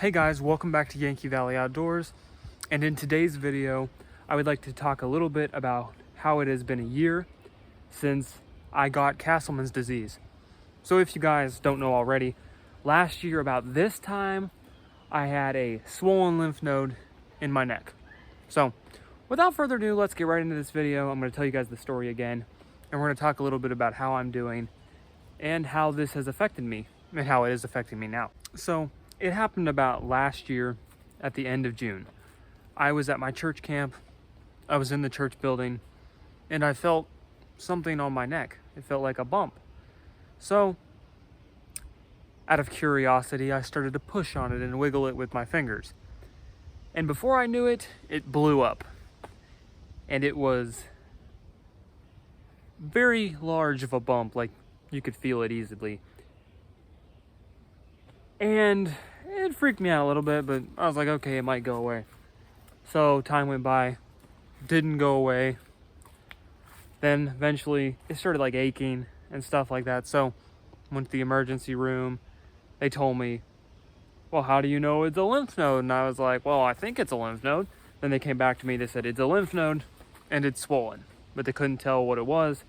Hey guys, welcome back to Yankee Valley Outdoors, and in today's video I would like to talk a little bit about how it has been a year since I got Castleman's disease. So if you guys don't know already, last year about this time I had a swollen lymph node in my neck. So without further ado, let's get right into this video. I'm going to tell you guys the story again, and we're going to talk a little bit about how I'm doing and how this has affected me and how it is affecting me now. So it happened about last year at the end of June. I was at my church camp. I was in the church building and I felt something on my neck. It felt like a bump. So out of curiosity, I started to push on it and wiggle it with my fingers. And before I knew it, it blew up. And it was very large of a bump, like you could feel it easily. And it freaked me out a little bit, but I was like, okay, it might go away. So time went by, didn't go away. Then eventually it started like aching and stuff like that. So went to the emergency room. They told me, well, how do you know it's a lymph node? And I was like, well, I think it's a lymph node. Then they came back to me, they said it's a lymph node and it's swollen, but they couldn't tell what it was.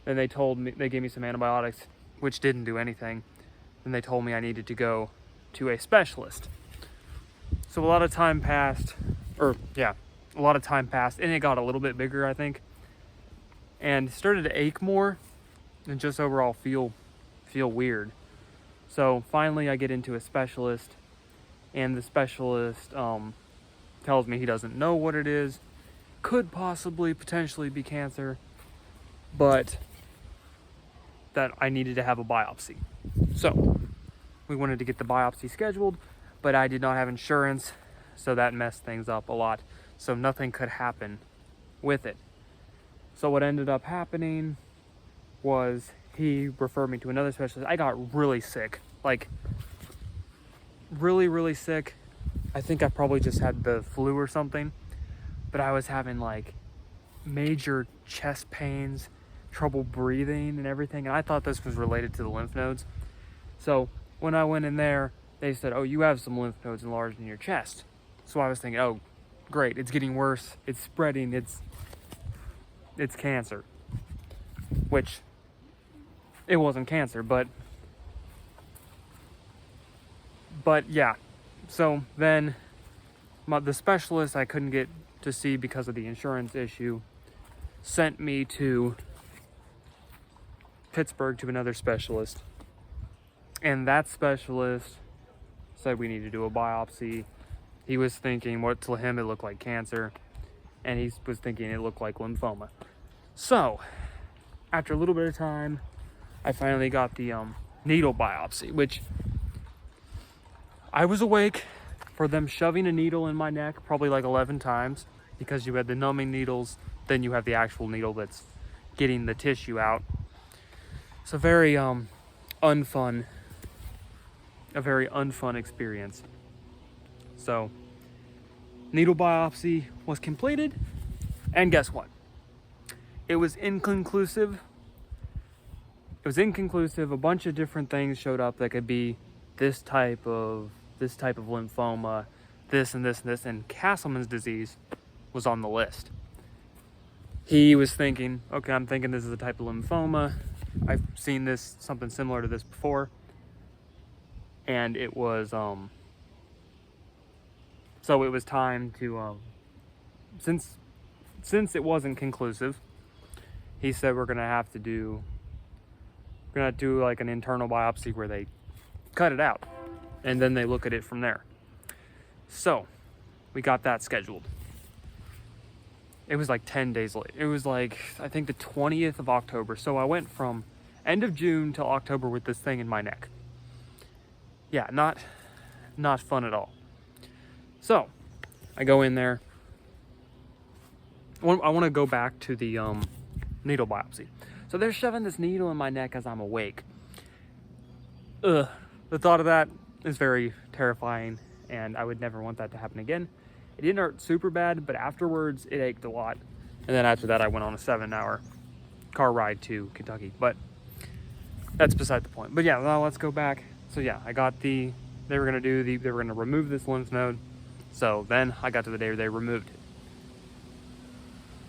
Then they told me, they gave me some antibiotics, which didn't do anything. And they told me I needed to go to a specialist. So a lot of time passed, and it got a little bit bigger, I think, and started to ache more and just overall feel weird. So finally I get into a specialist, and the specialist tells me he doesn't know what it is, could possibly potentially be cancer, but that I needed to have a biopsy. So we wanted to get the biopsy scheduled, but I did not have insurance, so that messed things up a lot. So nothing could happen with it. So what ended up happening was he referred me to another specialist. I got really sick, like really sick. I think I probably just had the flu or something, but I was having like major chest pains, trouble breathing and everything, and I thought this was related to the lymph nodes. So when I went in there, they said, oh, you have some lymph nodes enlarged in your chest. So I was thinking, oh, great, it's getting worse, it's spreading, it's cancer. Which, it wasn't cancer, but yeah. So then the specialist I couldn't get to see because of the insurance issue sent me to Pittsburgh to another specialist. And that specialist said we need to do a biopsy. He was thinking to him it looked like cancer, and he was thinking it looked like lymphoma. So after a little bit of time, I finally got the needle biopsy, which I was awake for them shoving a needle in my neck probably like 11 times, because you had the numbing needles, then you have the actual needle that's getting the tissue out. It's a very unfun experience. So needle biopsy was completed, and guess what? It was inconclusive. A bunch of different things showed up that could be this type of lymphoma, this and this and this, and Castleman's disease was on the list. He was thinking, okay, I'm thinking this is a type of lymphoma. I've seen something similar to this before. And it was, so it was time to, since it wasn't conclusive, he said we're gonna do like an internal biopsy where they cut it out and then they look at it from there. So we got that scheduled. It was like 10 days late. It was like, I think the 20th of October. So I went from end of June till October with this thing in my neck. Yeah, not fun at all. So I go in there. I want to go back to the needle biopsy. So they're shoving this needle in my neck as I'm awake. The thought of that is very terrifying, and I would never want that to happen again. It didn't hurt super bad, but afterwards it ached a lot. And then after that I went on a 7-hour car ride to Kentucky, but that's beside the point. But yeah, now let's go back. So yeah, I got the They were gonna remove this lymph node. So then I got to the day where they removed it.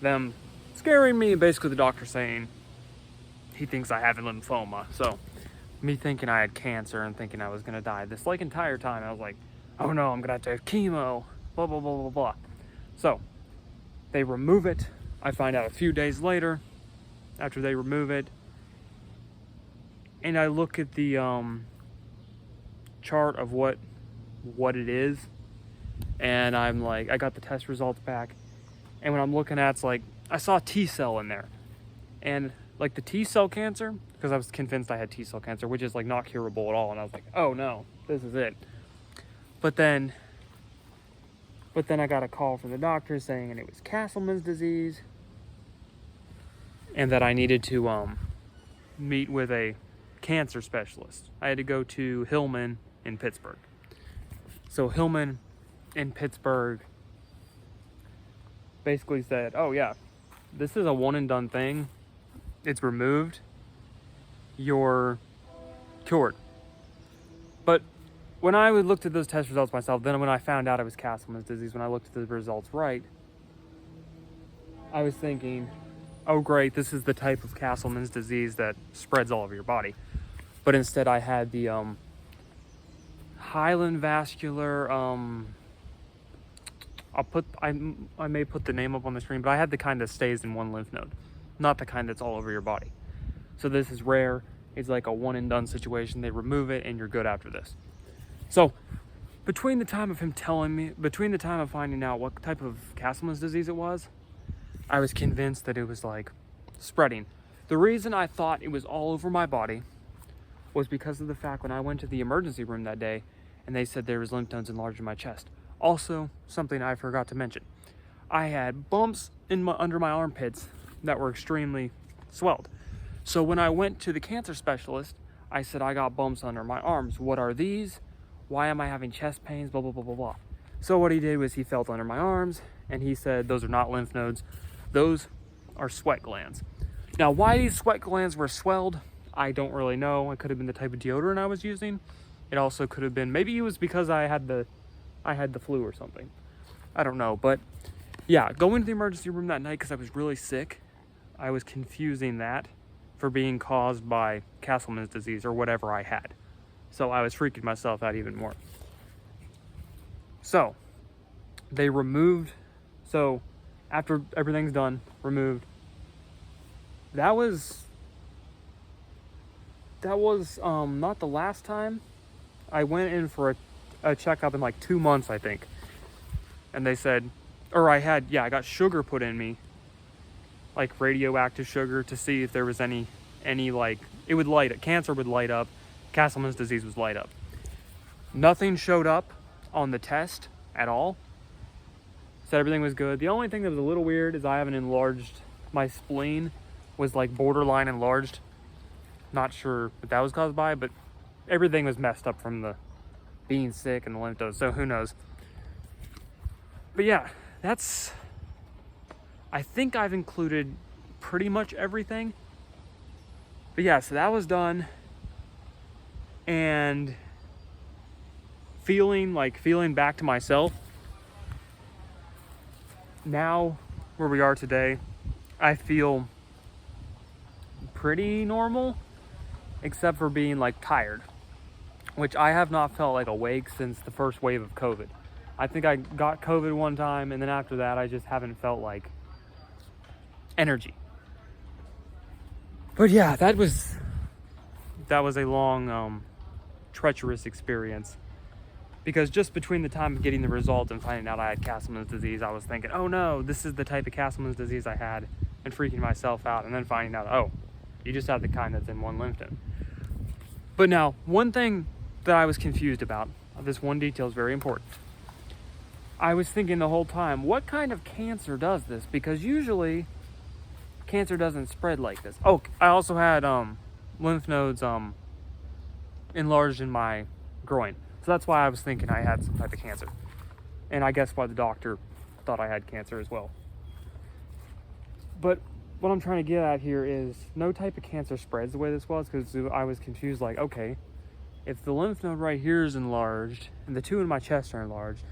Them scaring me, and basically the doctor saying he thinks I have a lymphoma. So me thinking I had cancer and thinking I was gonna die. This like entire time I was like, oh no, I'm gonna have to have chemo, blah, blah, blah, blah, blah. So they remove it. I find out a few days later after they remove it. And I look at the chart of what it is. And I'm like, I got the test results back. And when I'm looking at, it's like, I saw T cell in there. And like the T cell cancer, because I was convinced I had T cell cancer, which is like not curable at all. And I was like, oh no, this is it. But then I got a call from the doctor saying it was Castleman's disease. And that I needed to meet with a cancer specialist. I had to go to Hillman in Pittsburgh. So Hillman in Pittsburgh basically said, oh yeah, this is a one and done thing. It's removed. You're cured. But when I looked at those test results myself, then when I found out it was Castleman's disease, when I looked at the results right, I was thinking, oh great, this is the type of Castleman's disease that spreads all over your body. But instead I had the Highland vascular, I may put the name up on the screen, but I had the kind that stays in one lymph node, not the kind that's all over your body. So this is rare. It's like a one and done situation. They remove it and you're good after this. So between the time of finding out what type of Castleman's disease it was, I was convinced that it was like spreading. The reason I thought it was all over my body was because of the fact when I went to the emergency room that day and they said there was lymph nodes enlarged in my chest. Also, something I forgot to mention, I had bumps under my armpits that were extremely swelled. So when I went to the cancer specialist, I said, I got bumps under my arms. What are these? Why am I having chest pains? Blah, blah, blah, blah, blah. So what he did was he felt under my arms and he said, those are not lymph nodes. Those are sweat glands. Now, why these sweat glands were swelled, I don't really know. It could have been the type of deodorant I was using. It also could have been, maybe it was because I had the flu or something. I don't know. But yeah, going to the emergency room that night because I was really sick, I was confusing that for being caused by Castleman's disease or whatever I had. So I was freaking myself out even more. So they removed, so after everything's done, removed, that was not the last time. I went in for a checkup in like 2 months, I think. And they said, I got sugar put in me, like radioactive sugar, to see if there was any like, it would light up, cancer would light up, Castleman's disease was light up. Nothing showed up on the test at all. Said everything was good. The only thing that was a little weird is I have an enlarged, my spleen was like borderline enlarged. Not sure what that was caused by, but everything was messed up from the being sick and the lymph nodes, so who knows. But yeah, I think I've included pretty much everything. But yeah, so that was done. And feeling back to myself. Now, where we are today, I feel pretty normal, except for being like tired, which I have not felt like awake since the first wave of COVID. I think I got COVID one time, and then after that, I just haven't felt like energy. But yeah, that was a long, treacherous experience. Because just between the time of getting the result and finding out I had Castleman's disease, I was thinking, oh no, this is the type of Castleman's disease I had, and freaking myself out, and then finding out, oh, you just have the kind that's in one lymph node. But now, one thing that I was confused about, this one detail is very important. I was thinking the whole time, what kind of cancer does this? Because usually, cancer doesn't spread like this. Oh, I also had lymph nodes enlarged in my groin. So that's why I was thinking I had some type of cancer. And I guess why the doctor thought I had cancer as well. But what I'm trying to get at here is no type of cancer spreads the way this was, because I was confused, like, okay, if the lymph node right here is enlarged and the two in my chest are enlarged,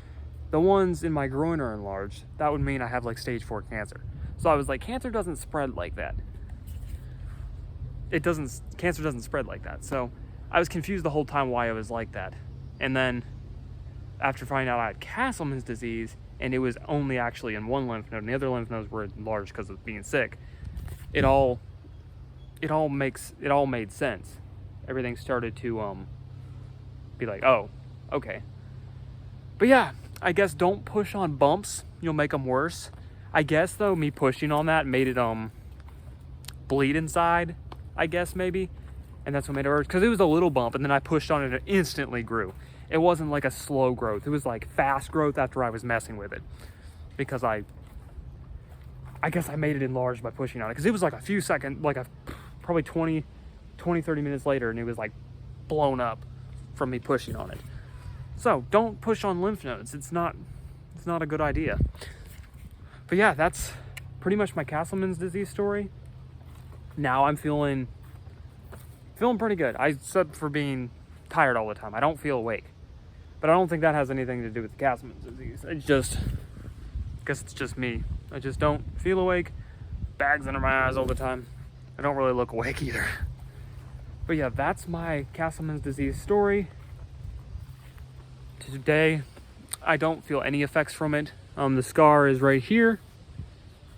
the ones in my groin are enlarged, that would mean I have like stage 4 cancer. So I was like, cancer doesn't spread like that. Cancer doesn't spread like that. So I was confused the whole time why it was like that. And then after finding out I had Castleman's disease and it was only actually in one lymph node and the other lymph nodes were enlarged because of being sick, it all made sense. Everything started to be like, oh, okay. But yeah, I guess don't push on bumps, you'll make them worse. I guess though, me pushing on that made it bleed inside, I guess maybe, and that's what made it worse, because it was a little bump and then I pushed on it and it instantly grew. It wasn't like a slow growth, it was like fast growth after I was messing with it, because I guess I made it enlarged by pushing on it, because it was like a few seconds, like probably 20, 30 minutes later, and it was like blown up from me pushing on it. So don't push on lymph nodes. It's not a good idea. But yeah, that's pretty much my Castleman's disease story. Now I'm feeling pretty good. Except for being tired all the time. I don't feel awake. But I don't think that has anything to do with the Castleman's disease. I guess it's just me. I just don't feel awake. Bags under my eyes all the time. I don't really look awake either. But yeah, that's my Castleman's disease story. Today, I don't feel any effects from it. The scar is right here.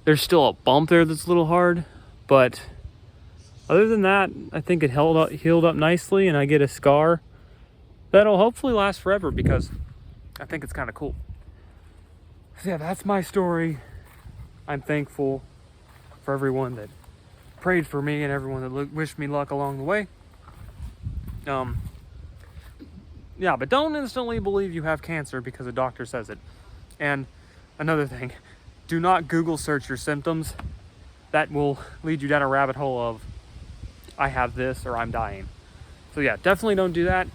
There's still a bump there that's a little hard, but other than that, I think it healed up nicely, and I get a scar that'll hopefully last forever because I think it's kind of cool. So yeah, that's my story. I'm thankful for everyone that prayed for me and everyone that wished me luck along the way. Yeah, but don't instantly believe you have cancer because a doctor says it. And another thing, do not Google search your symptoms. That will lead you down a rabbit hole of, I have this or I'm dying. So yeah, definitely don't do that.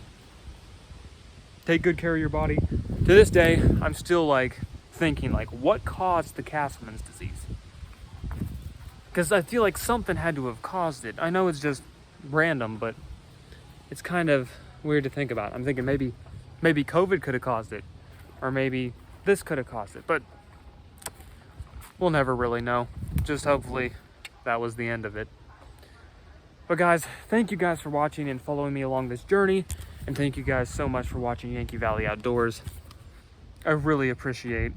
Take good care of your body. To this day, I'm still like thinking like, what caused the Castleman's disease? Because I feel like something had to have caused it. I know it's just random, but it's kind of weird to think about. I'm thinking maybe COVID could have caused it, or maybe this could have caused it, but we'll never really know. Just hopefully that was the end of it. But guys, thank you guys for watching and following me along this journey, and thank you guys so much for watching Yankee Valley Outdoors. I really appreciate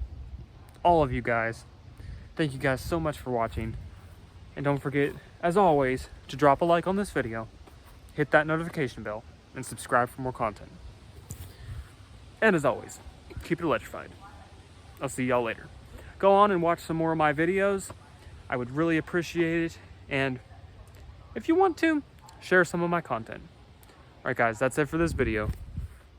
all of you guys. Thank you guys so much for watching, and don't forget, as always, to drop a like on this video, hit that notification bell, and subscribe for more content. And as always, keep it electrified. I'll see y'all later. Go on and watch some more of my videos. I would really appreciate it. And if you want to, share some of my content. Alright guys, that's it for this video.